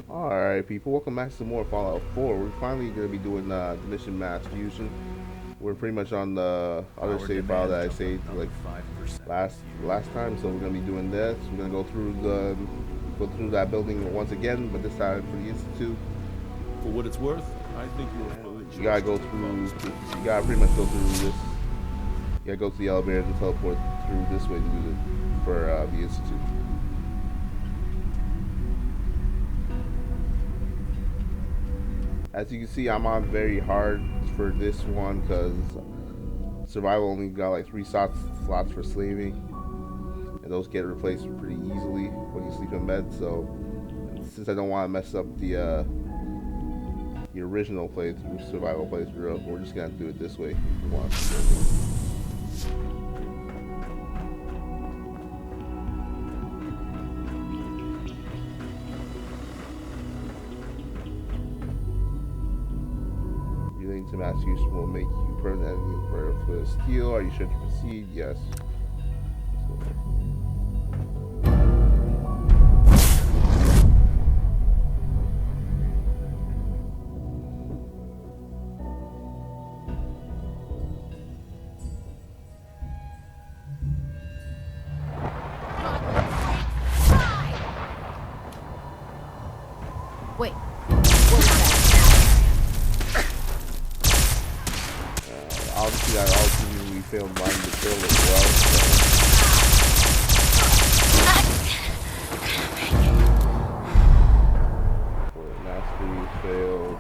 Alright, people, welcome back to some more Fallout 4. We're finally going to be doing the mission mass fusion. We're pretty much on the other save file that I saved like last time, so we're going to be doing this. We're going to go through that building once again, but this time for the institute. For what it's worth, I think you'll You gotta go through. You gotta pretty much go through this. You gotta go to the elevator and teleport through this way to do it for the institute. As you can see, I'm on very hard for this one because survival only got like 3 slots for slaving, and those get replaced pretty easily when you sleep in bed. So, since I don't want to mess up the original playthrough, survival playthrough, we're just gonna do it this way. If you want to. To mass use will make you permanently for steel. Are you sure to proceed? Yes. Wait. Obviously, that also we filmed mine to kill as well. So. Mastery failed.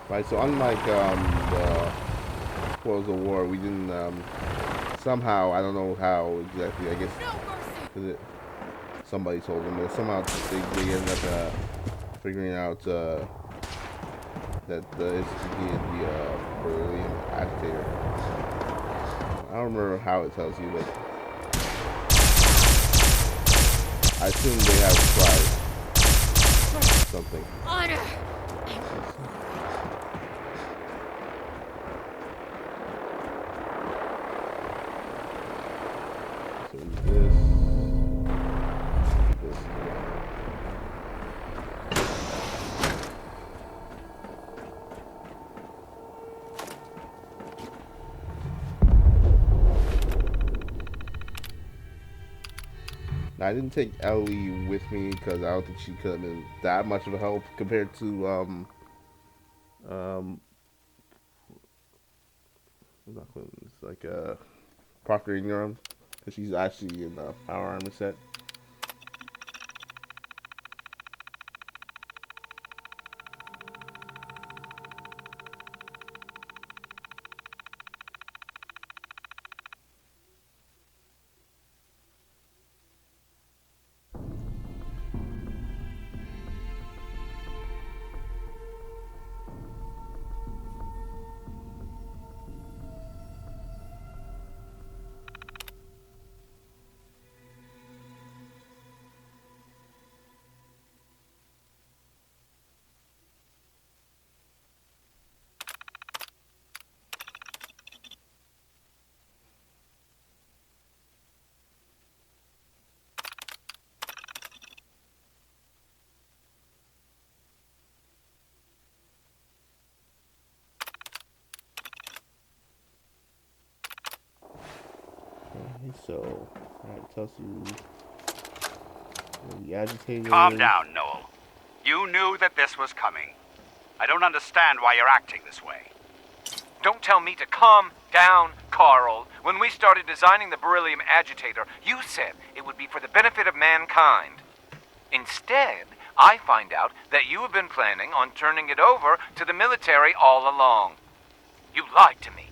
Right, so unlike the Spoils of War, we didn't somehow, I don't know how exactly, I guess somebody told them, but somehow they ended up figuring out that it's the beryllium agitator. I don't remember how it tells you, but I assume they have tried something. Honor. Now, I didn't take Ellie with me because I don't think she could have been that much of a help compared to it's like Proctor Ingram, because she's actually in the power armor set. So, alright, tells you the agitator. Calm down, Noel. You knew that this was coming. I don't understand why you're acting this way. Don't tell me to calm down, Carl. When we started designing the beryllium agitator, you said it would be for the benefit of mankind. Instead, I find out that you have been planning on turning it over to the military all along. You lied to me.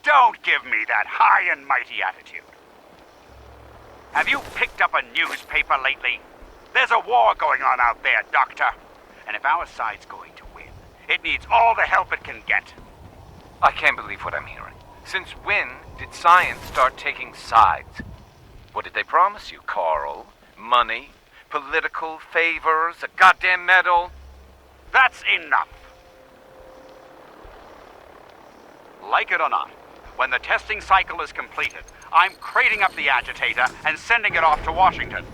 Don't give me that high and mighty attitude. Have you picked up a newspaper lately? There's a war going on out there, Doctor. And if our side's going to win, it needs all the help it can get. I can't believe what I'm hearing. Since when did science start taking sides? What did they promise you, Carl? Money? Political favors? A goddamn medal? That's enough. Like it or not, when the testing cycle is completed, I'm crating up the agitator and sending it off to Washington.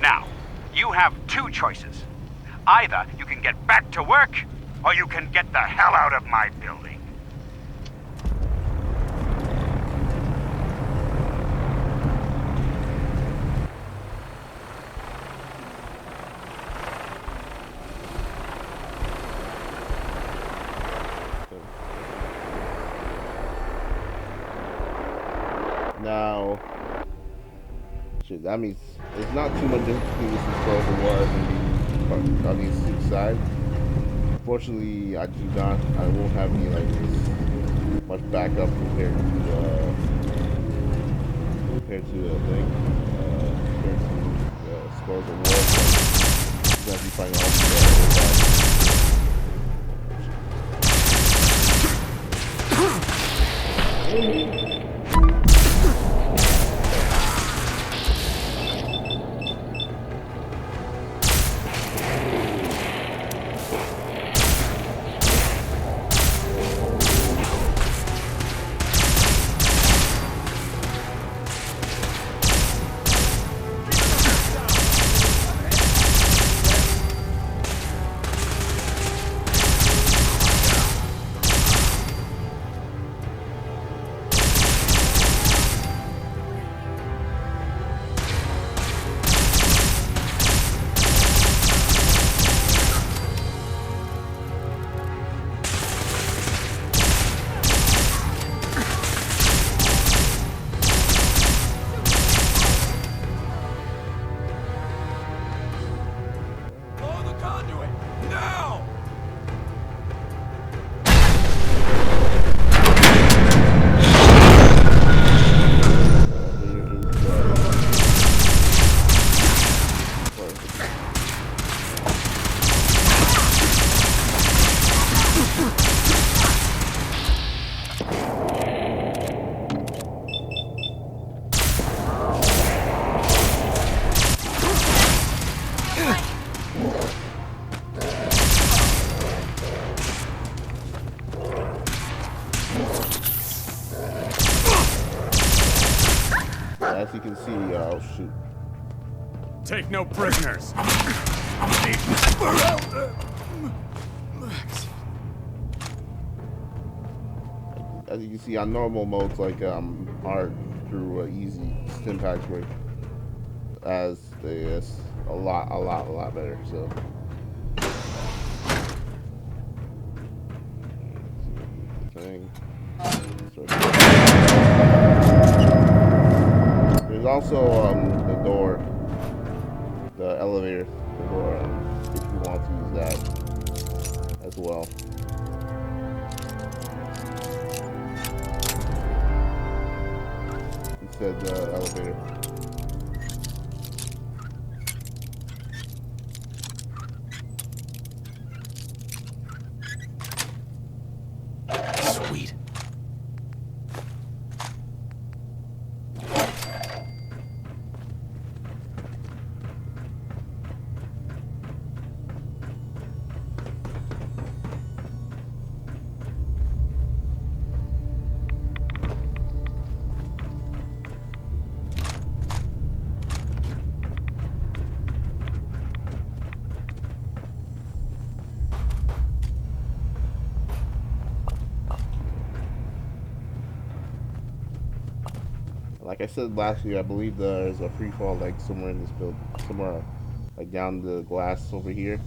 Now, you have two choices. Either you can get back to work, or you can get the hell out of my building. Now, shit, that means it's not too much difference between this explode the war and on these two sides. Unfortunately, I won't have any like much backup compared to the thing, compared to the explode the war. So, you have to find all the as you can see, oh shoot. Take no prisoners. As you can see, on normal modes like hard through easy stim packs work, as it's a lot better. So. Thing. There's also the door, the elevator door, if you want to use that as well. Instead the elevator. Sweet. Like I said last year, I believe there's a free fall like somewhere in this build, somewhere like down the glass over here.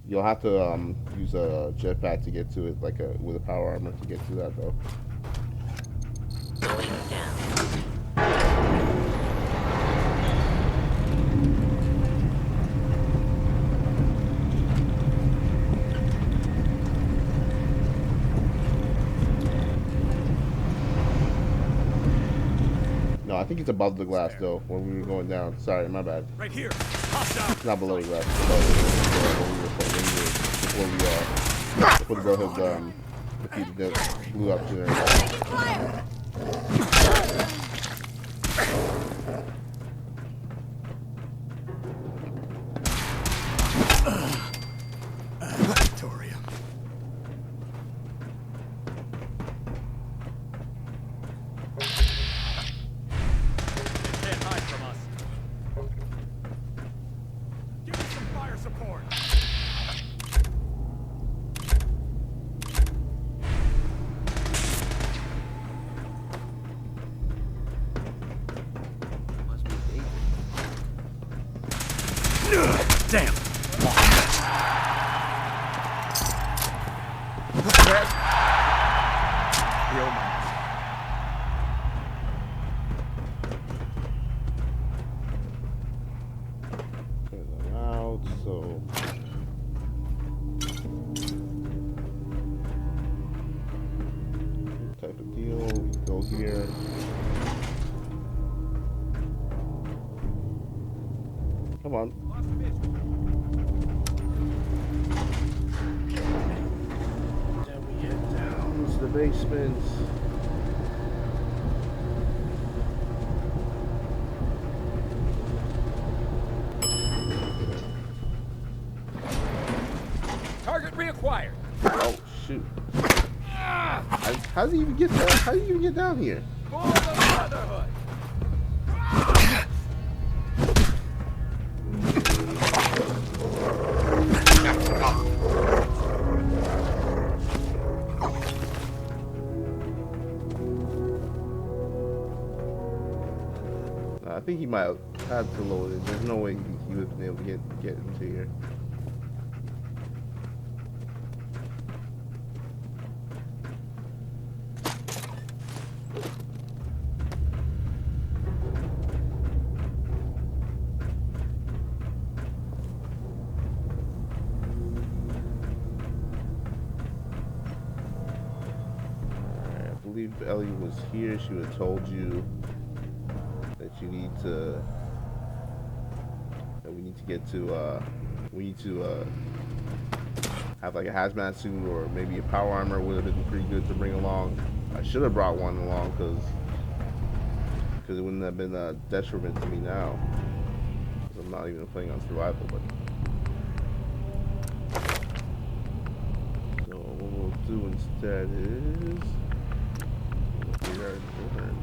You'll have to use a jetpack to get to it, like with a power armor to get to that though. Going down. No, I think it's above the glass though. When we were going down. Sorry, my bad. Right here. Hostile. It's not below the glass. It's above it. Before the brother Defeated them. Blew up to there. Taking fire! Victoria. Can't hide from us. Give me some fire support. Damn. Turn them out, so. Type of deal. We go here. Come on. Then we get down to the basement. Target reacquired. Oh shoot! How do you even get there? How do you even get down here? For the Brotherhood. I think he might have had to load it. There's no way he would have been able to get into here. Alright, I believe Ellie was here. She would have told you that you need to, that we need to get to, we need to have like a hazmat suit or maybe a power armor would have been pretty good to bring along. I should have brought one along because it wouldn't have been a detriment to me now. 'Cause I'm not even playing on survival, but. So what we'll do instead is we are different.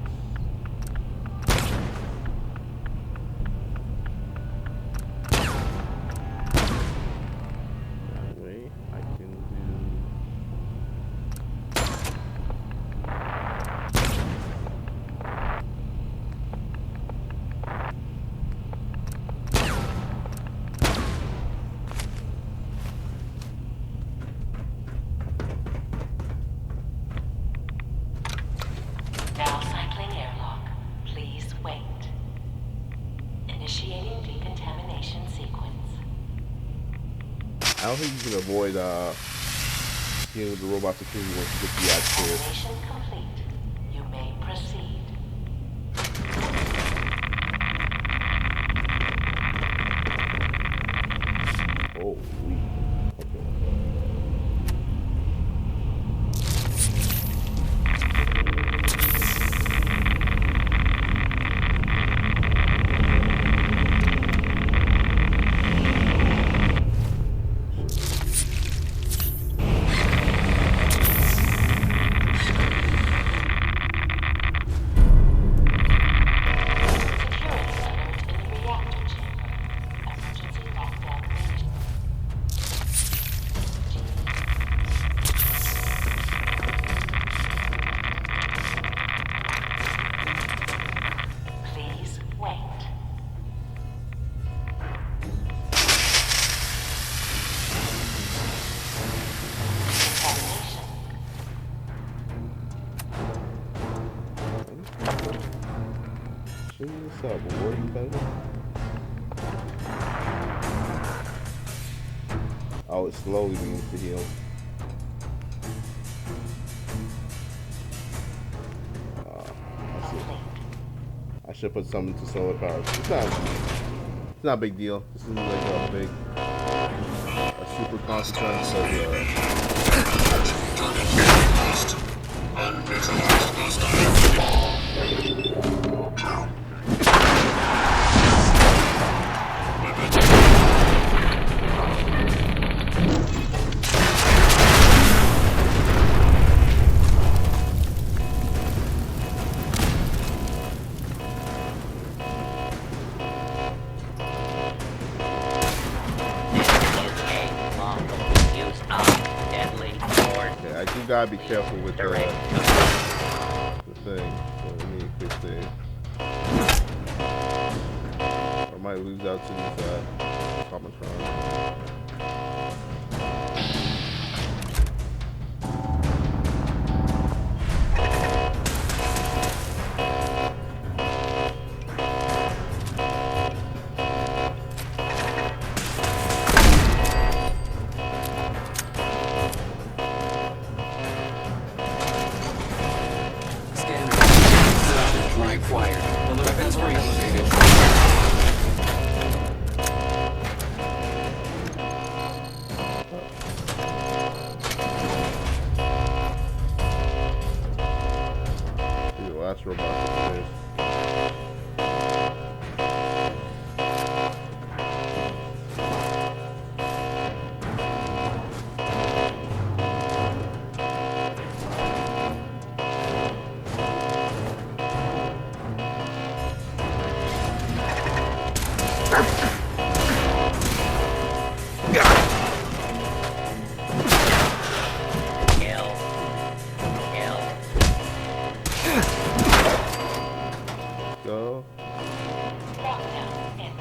Now cycling airlock. Please wait. Initiating decontamination sequence. I don't think you can avoid dealing with the robot security once you get the active. Decontamination complete. You may proceed. Oh, sweet. Okay. What's up, boy? You better? Oh, it slowly begins to heal. I see. I should put something to solar power. It's not a big deal. This isn't like a super consequence of Yeah, I do gotta be careful with the thing. So we need a quick save. I might lose out to these Commonwealth. Last robot upstairs. Go. Lockdown ended.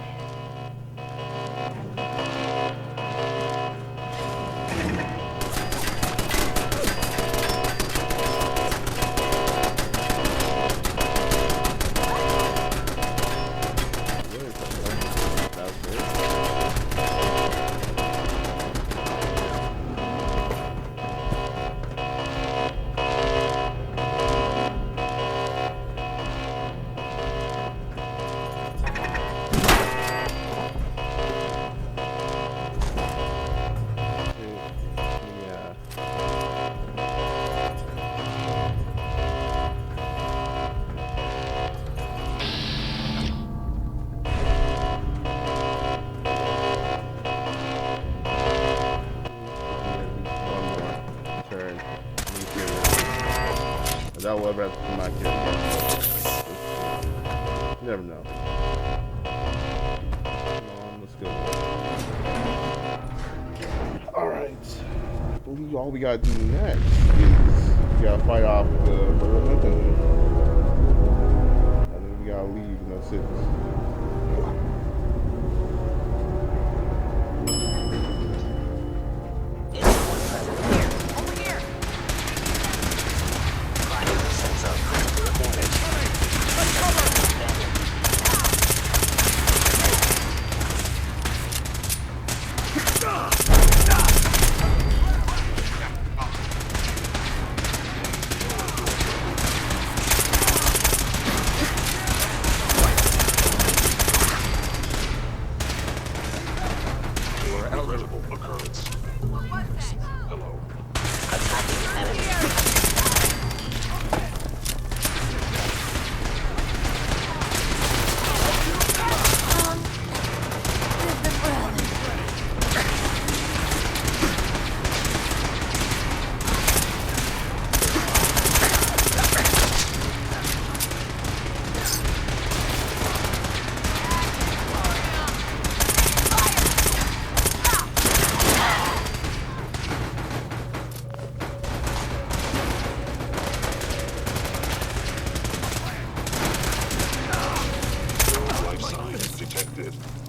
That will ever have to come back here. You never know. Come on, let's go. Alright. I believe all we gotta do next is we gotta fight off the momentum. And then we gotta leave and that's it.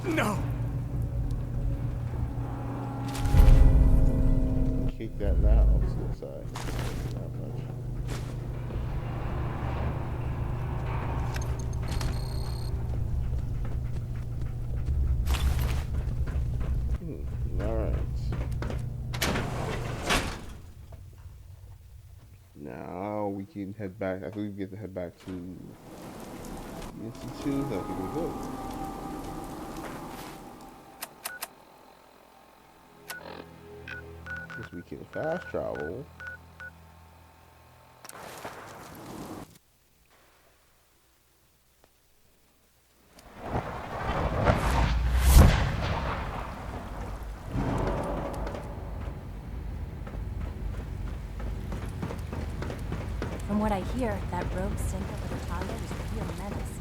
No! Kick that now. Suicide. Not much. Alright. Now we can head back. I think we get to head back to the Institute. I think we're good. Guess we can fast travel. From what I hear, that rogue synth over the toilet is a real menace.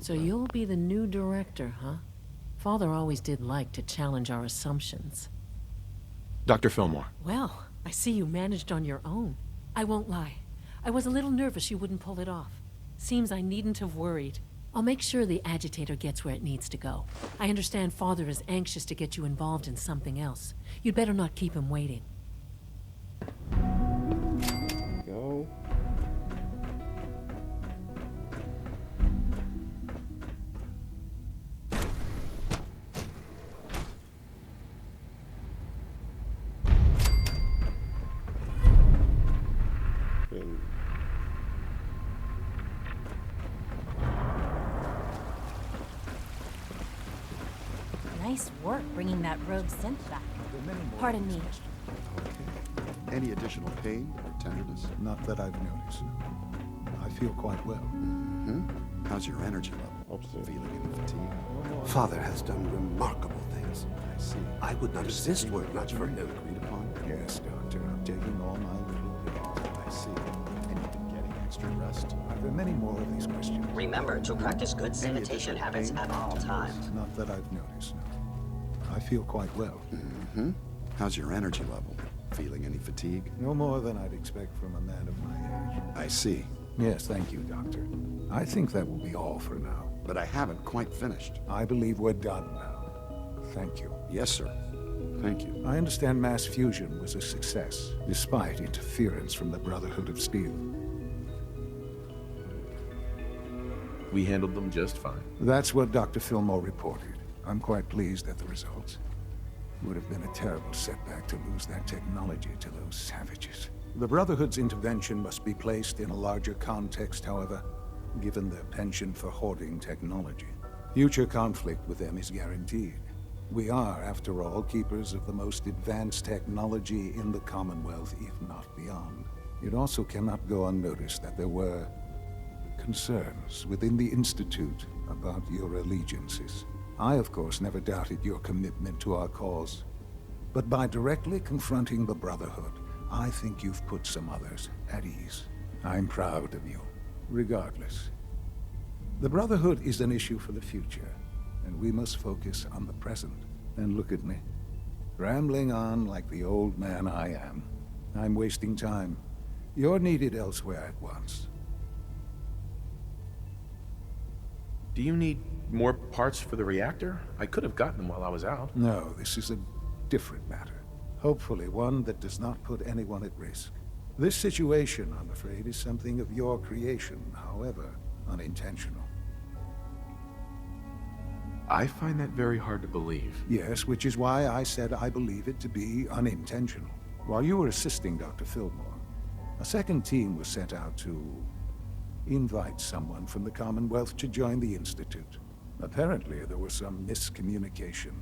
So you'll be the new director, huh? Father always did like to challenge our assumptions. Dr. Fillmore. Well, I see you managed on your own. I won't lie. I was a little nervous you wouldn't pull it off. Seems I needn't have worried. I'll make sure the agitator gets where it needs to go. I understand Father is anxious to get you involved in something else. You'd better not keep him waiting. Go. And Nice work bringing that rogue synth back. Pardon me. Okay. Any additional pain or tenderness? Not that I've noticed. I feel quite well. Mm-hmm. How's your energy level? upstairs. Feeling any fatigue? Father has done remarkable things. I see. I would not exist were it not for him. Agreed upon? Yes, Doctor. I'm taking all my little pills. I see. And you've been getting extra rest? Are there many more of these questions? Remember to practice good sanitation habits at all times. Not that I've noticed, no. I feel quite well. Mm-hmm. How's your energy level? Feeling any fatigue? No more than I'd expect from a man of my age. I see. Yes, thank you, Doctor. I think that will be all for now. But I haven't quite finished. I believe we're done now. Thank you. Yes, sir. Thank you. I understand mass fusion was a success, despite interference from the Brotherhood of Steel. We handled them just fine. That's what Dr. Fillmore reported. I'm quite pleased at the results. Would have been a terrible setback to lose that technology to those savages. The Brotherhood's intervention must be placed in a larger context, however, given their penchant for hoarding technology. Future conflict with them is guaranteed. We are, after all, keepers of the most advanced technology in the Commonwealth, if not beyond. It also cannot go unnoticed that there were concerns within the Institute about your allegiances. I, of course, never doubted your commitment to our cause. But by directly confronting the Brotherhood, I think you've put some others at ease. I'm proud of you, regardless. The Brotherhood is an issue for the future, and we must focus on the present. And look at me, rambling on like the old man I am. I'm wasting time. You're needed elsewhere at once. Do you need more parts for the reactor? I could have gotten them while I was out. No, this is a different matter. Hopefully one that does not put anyone at risk. This situation, I'm afraid, is something of your creation, however unintentional. I find that very hard to believe. Yes, which is why I said I believe it to be unintentional. While you were assisting Dr. Fillmore, a second team was sent out to invite someone from the Commonwealth to join the Institute. Apparently, there was some miscommunication,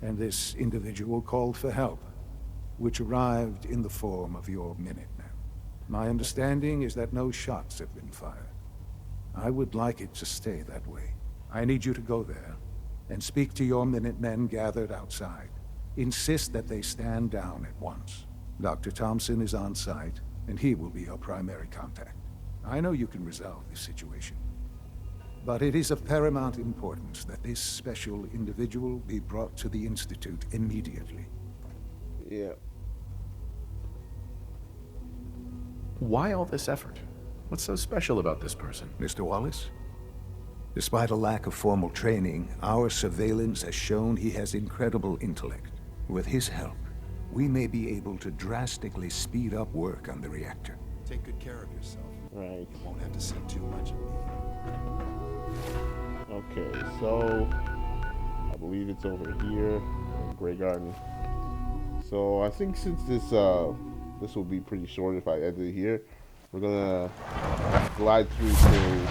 and this individual called for help, which arrived in the form of your Minutemen. My understanding is that no shots have been fired. I would like it to stay that way. I need you to go there and speak to your Minutemen gathered outside. Insist that they stand down at once. Dr. Thompson is on site, and he will be your primary contact. I know you can resolve this situation, but it is of paramount importance that this special individual be brought to the Institute immediately. Yeah. Why all this effort? What's so special about this person? Mr. Wallace? Despite a lack of formal training, our surveillance has shown he has incredible intellect. With his help, we may be able to drastically speed up work on the reactor. Take good care of yourself. Right. You won't have to see too much of me. Okay, so I believe it's over here in Grey Garden. So I think since this will be pretty short if I edit it here, we're gonna glide through till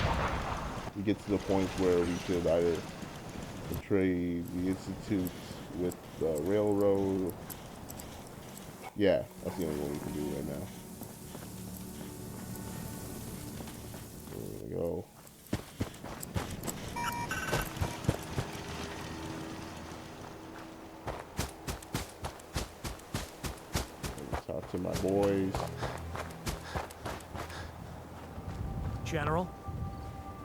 we get to the point where we could either portray the Institute with the railroad. Yeah, that's the only one we can do right now. There we go. Talk to my boys. General,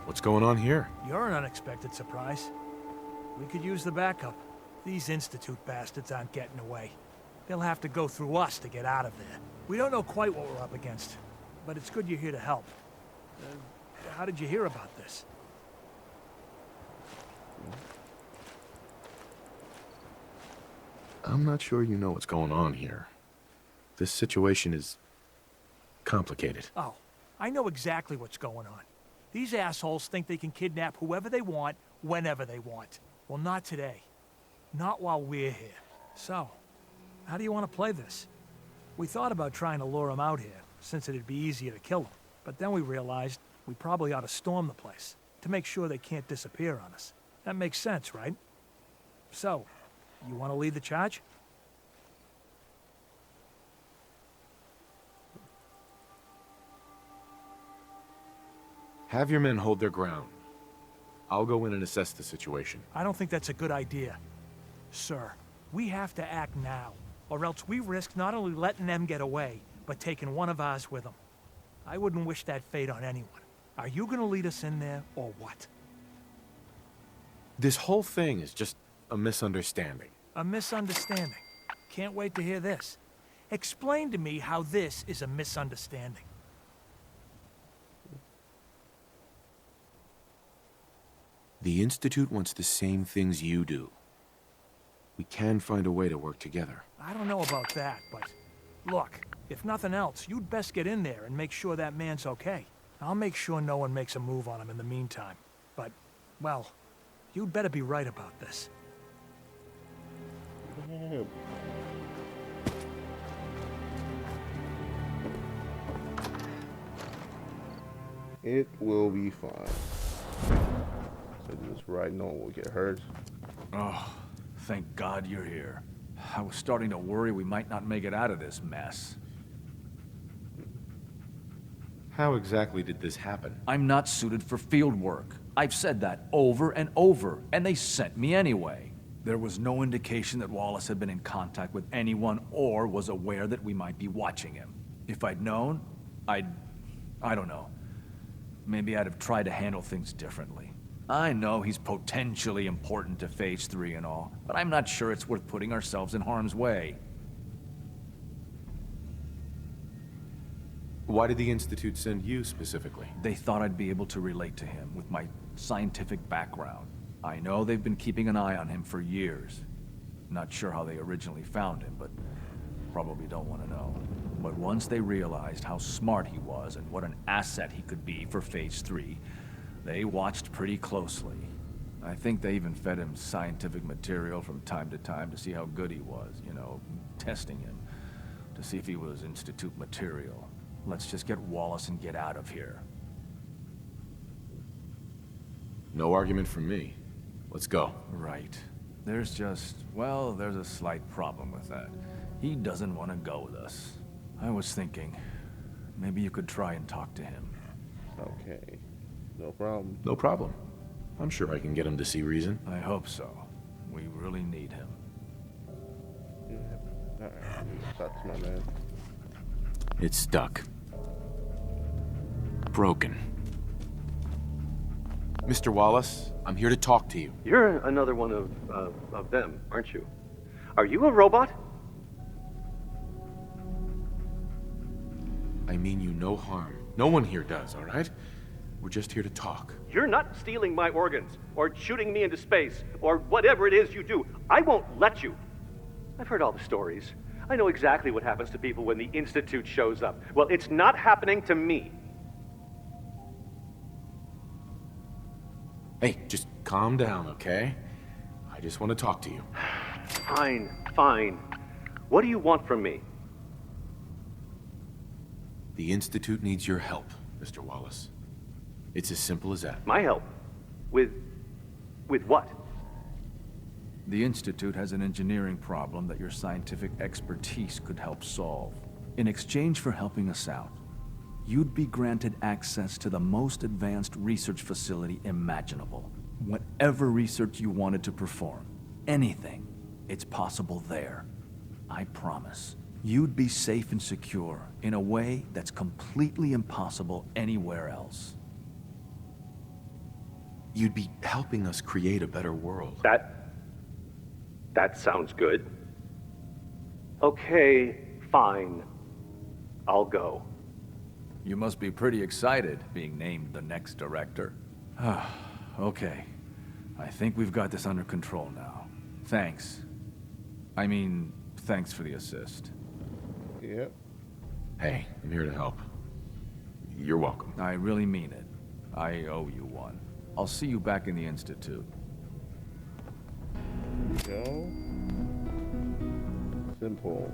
What's going on here? You're an unexpected surprise. We could use the backup. These Institute bastards aren't getting away. They'll have to go through us to get out of there. We don't know quite what we're up against, but it's good you're here to help. How did you hear about this? I'm not sure you know what's going on here. This situation is complicated. Oh, I know exactly what's going on. These assholes think they can kidnap whoever they want, whenever they want. Well, not today. Not while we're here. So, how do you want to play this? We thought about trying to lure them out here, since it'd be easier to kill them. But then we realized we probably ought to storm the place, to make sure they can't disappear on us. That makes sense, right? So, you want to lead the charge? Have your men hold their ground. I'll go in and assess the situation. I don't think that's a good idea. Sir, we have to act now, or else we risk not only letting them get away, but taking one of ours with them. I wouldn't wish that fate on anyone. Are you gonna lead us in there, or what? This whole thing is just a misunderstanding. A misunderstanding. Can't wait to hear this. Explain to me how this is a misunderstanding. The Institute wants the same things you do. We can find a way to work together. I don't know about that, but look, if nothing else, you'd best get in there and make sure that man's okay. I'll make sure no one makes a move on him in the meantime. But, well, you'd better be right about this. It will be fine. So do this right, no one will get hurt. Oh, thank God you're here. I was starting to worry we might not make it out of this mess. How exactly did this happen? I'm not suited for field work. I've said that over and over, and they sent me anyway. There was no indication that Wallace had been in contact with anyone or was aware that we might be watching him. If I'd known, I don't know. Maybe I'd have tried to handle things differently. I know he's potentially important to Phase 3 and all, but I'm not sure it's worth putting ourselves in harm's way. Why did the Institute send you specifically? They thought I'd be able to relate to him with my scientific background. I know they've been keeping an eye on him for years. Not sure how they originally found him, but probably don't want to know. But once they realized how smart he was and what an asset he could be for Phase 3, they watched pretty closely. I think they even fed him scientific material from time to time to see how good he was, you know, testing him, to see if he was Institute material. Let's just get Wallace and get out of here. No argument from me. Let's go. Right. There's a slight problem with that. He doesn't want to go with us. I was thinking, maybe you could try and talk to him. Okay. No problem. No problem. I'm sure I can get him to see reason. I hope so. We really need him. Yeah. Alright, that's my man. It's stuck. Broken. Mr. Wallace, I'm here to talk to you. You're another one of them, aren't you? Are you a robot? I mean you no harm. No one here does, all right? We're just here to talk. You're not stealing my organs, or shooting me into space, or whatever it is you do. I won't let you. I've heard all the stories. I know exactly what happens to people when the Institute shows up. Well, it's not happening to me. Hey, just calm down, okay? I just want to talk to you. Fine. What do you want from me? The Institute needs your help, Mr. Wallace. It's as simple as that. My help? With what? The Institute has an engineering problem that your scientific expertise could help solve. In exchange for helping us out, you'd be granted access to the most advanced research facility imaginable. Whatever research you wanted to perform, anything, it's possible there. I promise. You'd be safe and secure in a way that's completely impossible anywhere else. You'd be helping us create a better world. That sounds good. Okay, fine. I'll go. You must be pretty excited being named the next director. Okay. I think we've got this under control now. Thanks. I mean, thanks for the assist. Yep. Hey, I'm here to help. You're welcome. I really mean it. I owe you one. I'll see you back in the Institute. There we go. Simple.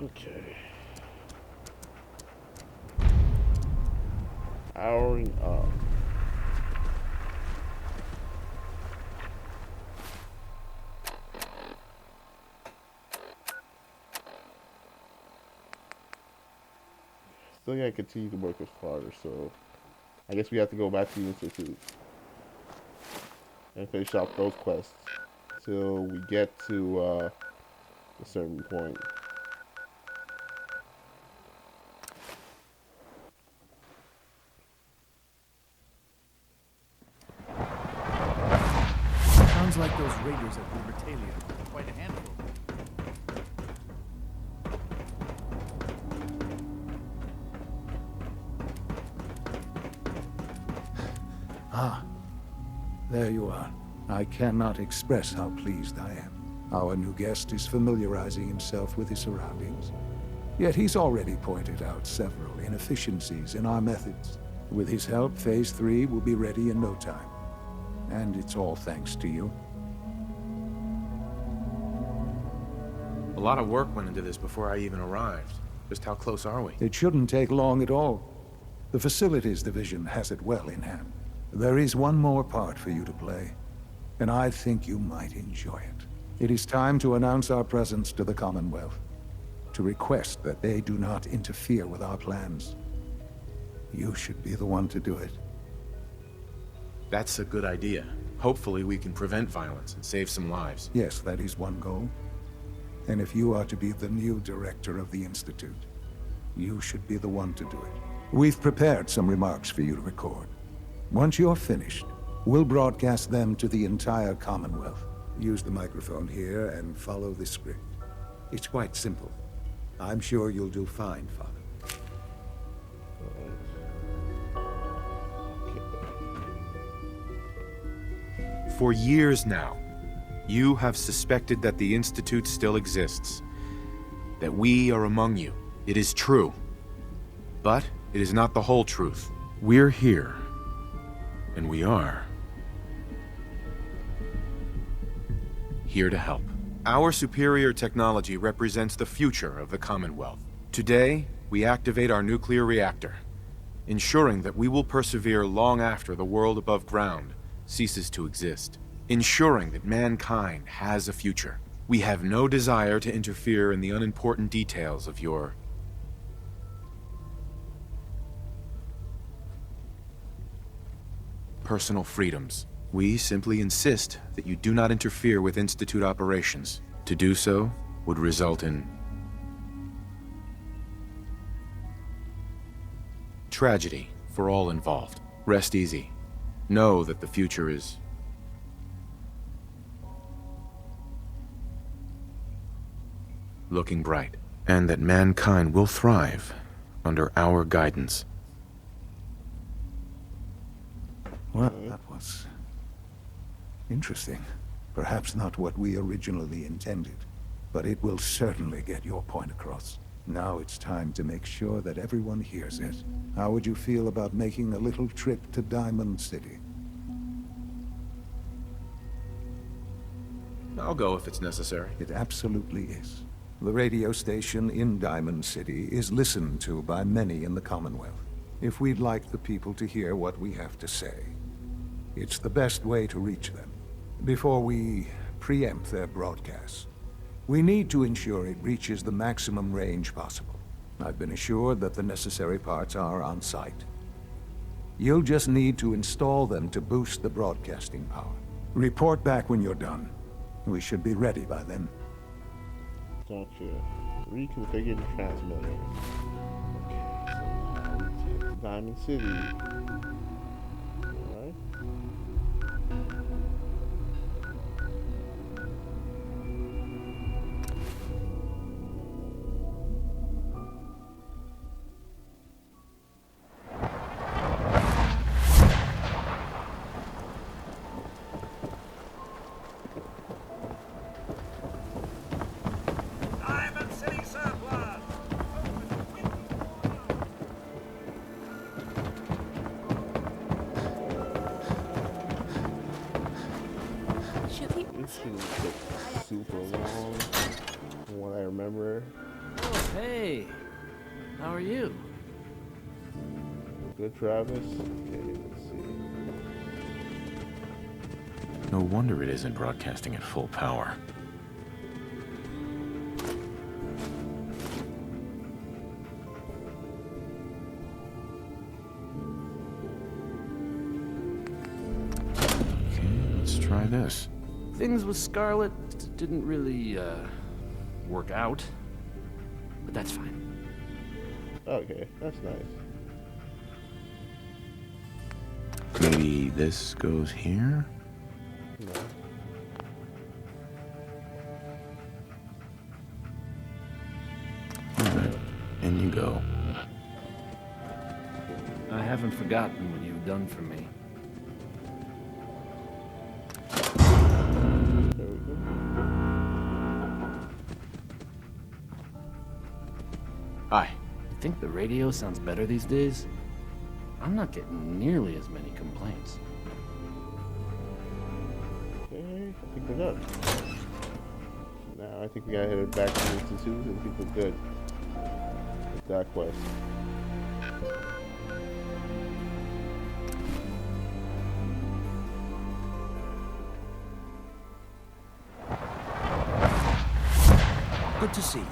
Okay. Powering up. Still gotta continue to work with Carter, so I guess we have to go back to the Institute and finish off those quests till we get to a certain point. Sounds like those raiders at the Bertalia are quite a handful. Ah, there you are. I cannot express how pleased I am. Our new guest is familiarizing himself with his surroundings. Yet he's already pointed out several inefficiencies in our methods. With his help, Phase 3 will be ready in no time. And it's all thanks to you. A lot of work went into this before I even arrived. Just how close are we? It shouldn't take long at all. The Facilities Division has it well in hand. There is one more part for you to play, and I think you might enjoy it. It is time to announce our presence to the Commonwealth, to request that they do not interfere with our plans. You should be the one to do it. That's a good idea. Hopefully we can prevent violence and save some lives. Yes, that is one goal. And if you are to be the new director of the Institute, you should be the one to do it. We've prepared some remarks for you to record. Once you're finished, we'll broadcast them to the entire Commonwealth. Use the microphone here and follow the script. It's quite simple. I'm sure you'll do fine, Father. For years now, you have suspected that the Institute still exists. That we are among you. It is true. But it is not the whole truth. We're here. And we are here to help. Our superior technology represents the future of the Commonwealth. Today, we activate our nuclear reactor, ensuring that we will persevere long after the world above ground ceases to exist, ensuring that mankind has a future. We have no desire to interfere in the unimportant details of your personal freedoms. We simply insist that you do not interfere with Institute operations. To do so would result in tragedy for all involved. Rest easy. Know that the future is looking bright, and that mankind will thrive under our guidance. Well, that was interesting. Perhaps not what we originally intended, but it will certainly get your point across. Now it's time to make sure that everyone hears it. How would you feel about making a little trip to Diamond City? I'll go if it's necessary. It absolutely is. The radio station in Diamond City is listened to by many in the Commonwealth. If we'd like the people to hear what we have to say, it's the best way to reach them. Before we preempt their broadcasts, we need to ensure it reaches the maximum range possible. I've been assured that the necessary parts are on site. You'll just need to install them to boost the broadcasting power. Report back when you're done. We should be ready by then. Gotcha. Reconfigure the transmitter. Diamond City. Alright. Diamond City surplus! This thing took super long from what I remember. Oh, hey. How are you? Good, Travis. Okay, let's see. No wonder it isn't broadcasting at full power. Okay, let's try this. Things with Scarlet didn't really, work out. But that's fine. Okay, that's nice. Maybe this goes here? No. Alright, in you go. I haven't forgotten what you've done for me. There we go. Hi. You think the radio sounds better these days? I'm not getting nearly as many complaints. Okay, I think we're done. Now I think we gotta head it back to the Institute and I think we're good with that quest. Good to see you.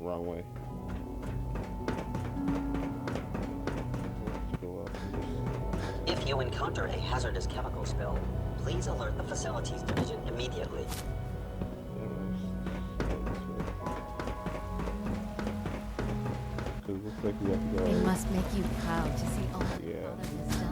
Wrong way. Let's go up. If you encounter a hazardous chemical spill, please alert the facilities division immediately. Because it looks like we have to go. It must make you proud to see all that Yeah. your father has done.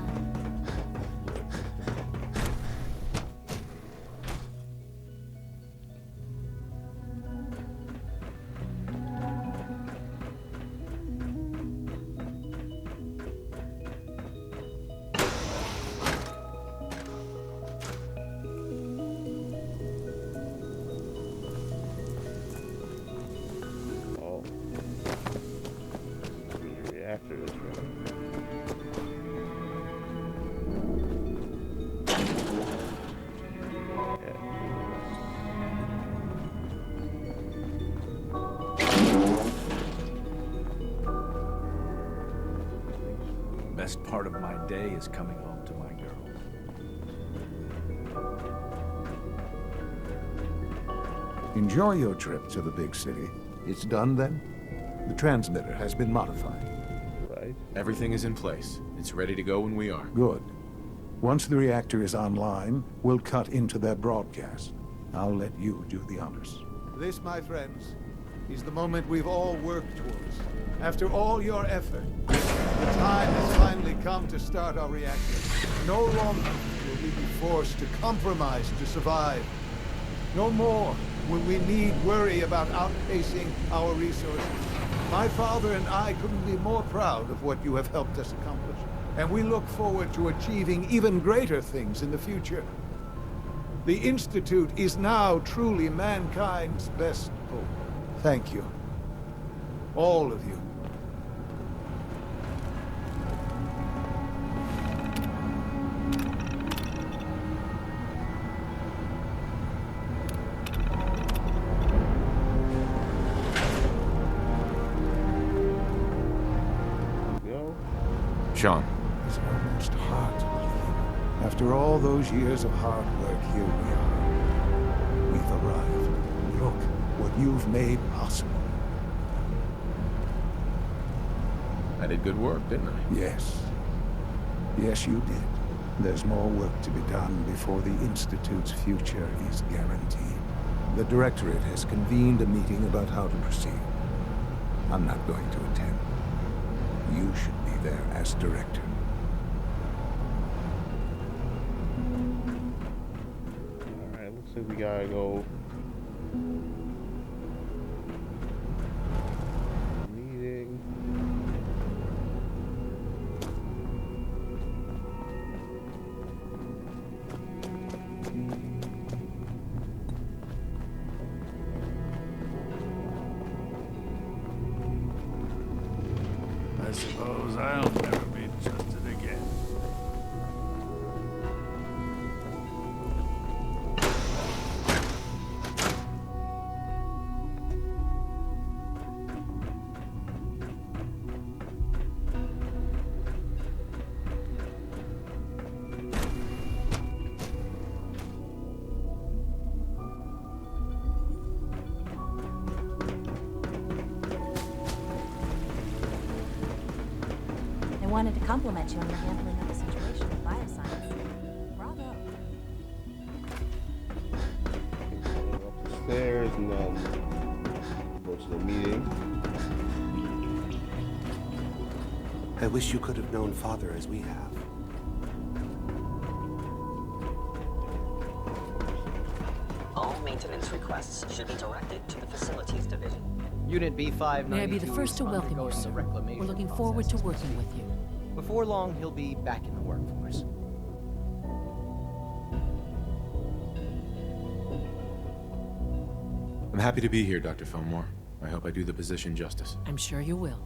Oh. Reactor is right. Best part of my day is coming home to my girl. Enjoy your trip to the big city. It's done then? The transmitter has been modified. Right. Everything is in place. It's ready to go when we are. Good. Once the reactor is online, we'll cut into their broadcast. I'll let you do the honors. This, my friends, is the moment we've all worked towards. After all your effort, the time has finally come to start our reactor. No longer will we be forced to compromise to survive. No more will we need worry about outpacing our resources. My father and I couldn't be more proud of what you have helped us accomplish, and we look forward to achieving even greater things in the future. The Institute is now truly mankind's best hope. Thank you. All of you. Sean. It's almost hard to believe. After all those years of hard work, here we are. We've arrived. Look what you've made possible. I did good work, didn't I? Yes. Yes, you did. There's more work to be done before the Institute's future is guaranteed. The Directorate has convened a meeting about how to proceed. I'm not going to attend. You should be there as Director. Alright, looks like we gotta go. Meeting. I suppose I'll never be trusted again. They wanted to compliment you on your handling of the situation with bioscience. Bravo. Upstairs and then go to the meeting. I wish you could have known Father as we have. All maintenance requests should be directed to the Facilities Division. Unit B592 May I be the first to is welcome you, undergoing sir. the reclamation We're looking process forward to as we working speak. with you. Before long, he'll be back in the workforce. I'm happy to be here, Dr. Fillmore. I hope I do the position justice. I'm sure you will.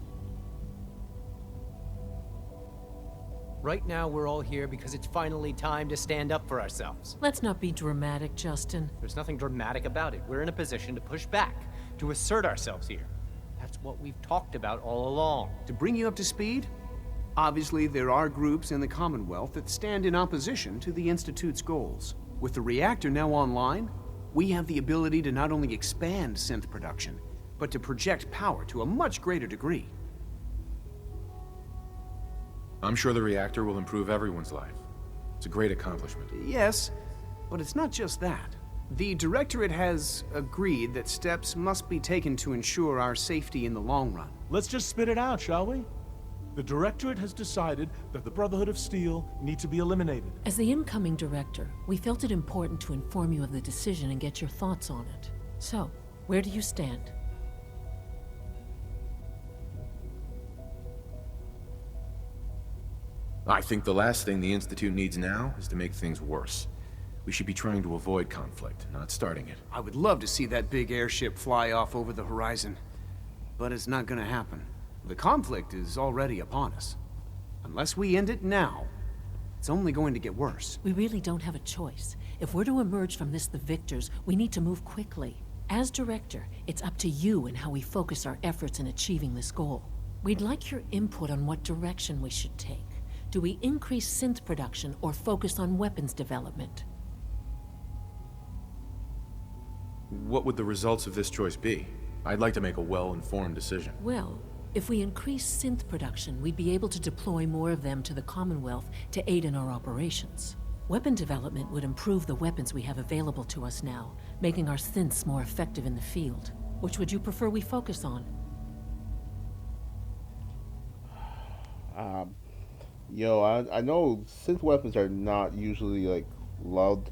Right now, we're all here because it's finally time to stand up for ourselves. Let's not be dramatic, Justin. There's nothing dramatic about it. We're in a position to push back, to assert ourselves here. That's what we've talked about all along. To bring you up to speed, obviously there are groups in the Commonwealth that stand in opposition to the Institute's goals. With the reactor now online, we have the ability to not only expand synth production, but to project power to a much greater degree. I'm sure the reactor will improve everyone's life. It's a great accomplishment. Yes, but it's not just that. The Directorate has agreed that steps must be taken to ensure our safety in the long run. Let's just spit it out, shall we? The Directorate has decided that the Brotherhood of Steel need to be eliminated. As the incoming director, we felt it important to inform you of the decision and get your thoughts on it. So, where do you stand? I think the last thing the Institute needs now is to make things worse. We should be trying to avoid conflict, not starting it. I would love to see that big airship fly off over the horizon, but it's not gonna happen. The conflict is already upon us. Unless we end it now, it's only going to get worse. We really don't have a choice. If we're to emerge from this the victors, we need to move quickly. As director, it's up to you and how we focus our efforts in achieving this goal. We'd like your input on what direction we should take. Do we increase synth production or focus on weapons development? What would the results of this choice be? I'd like to make a well-informed decision. Well, if we increase synth production, we'd be able to deploy more of them to the Commonwealth to aid in our operations. Weapon development would improve the weapons we have available to us now, making our synths more effective in the field. Which would you prefer we focus on? I know synth weapons are not usually like loved.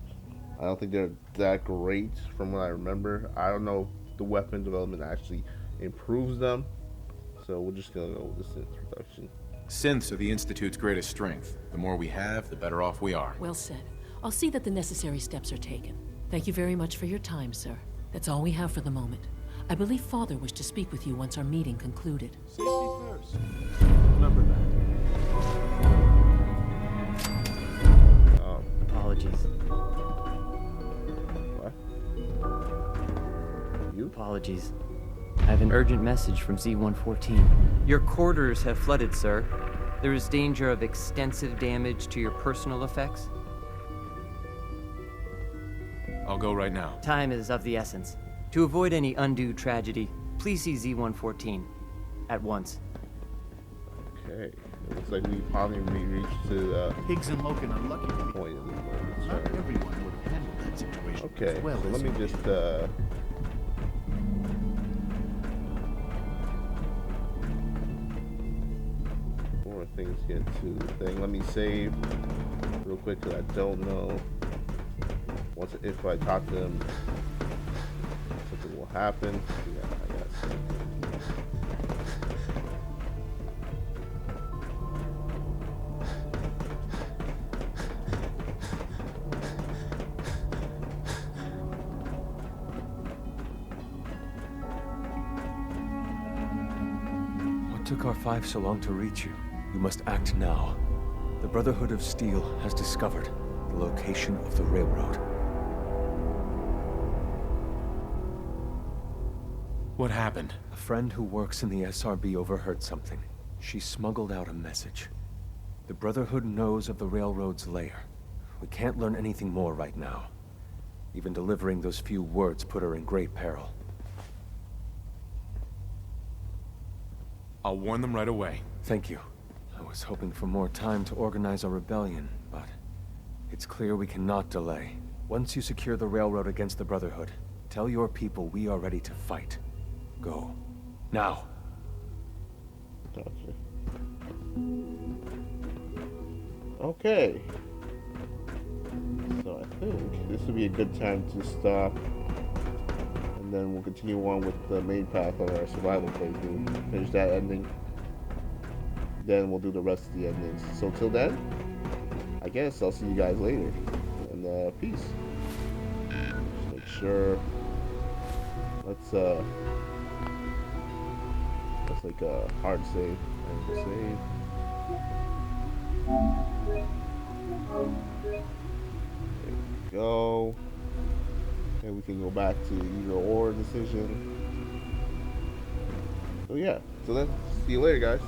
I don't think they're that great from what I remember. I don't know if the weapon development actually improves them. So we're just gonna go with the synth production. Synths are the Institute's greatest strength. The more we have, the better off we are. Well said. I'll see that the necessary steps are taken. Thank you very much for your time, sir. That's all we have for the moment. I believe Father wished to speak with you once our meeting concluded. Safety first. Remember that. Apologies. What? You? Apologies. I have an urgent message from Z-114. Your quarters have flooded, sir. There is danger of extensive damage to your personal effects. I'll go right now. Time is of the essence. To avoid any undue tragedy, please see Z-114 at once. Okay. It looks like we finally reached to Higgs and Loken are lucky to be. point of the moment. Not So. everyone would have handled that situation Okay, as well so as let me you just did. before things get to the thing, let me save real quick because I don't know once if I talk to them something will happen. Yeah, I guess. What took R5 so long to reach you? You must act now. The Brotherhood of Steel has discovered the location of the railroad. What happened? A friend who works in the SRB overheard something. She smuggled out a message. The Brotherhood knows of the railroad's lair. We can't learn anything more right now. Even delivering those few words put her in great peril. I'll warn them right away. Thank you. I was hoping for more time to organize a rebellion, but it's clear we cannot delay. Once you secure the railroad against the Brotherhood, tell your people we are ready to fight. Go. Now. Gotcha. Okay. So I think this would be a good time to stop. And then we'll continue on with the main path of our survival playthrough. Finish that ending. Then we'll do the rest of the endings. So till then, I guess I'll see you guys later. And peace. Just make sure. Let's like a hard save and save. There we go. And we can go back to either or decision. So yeah, so then see you later guys.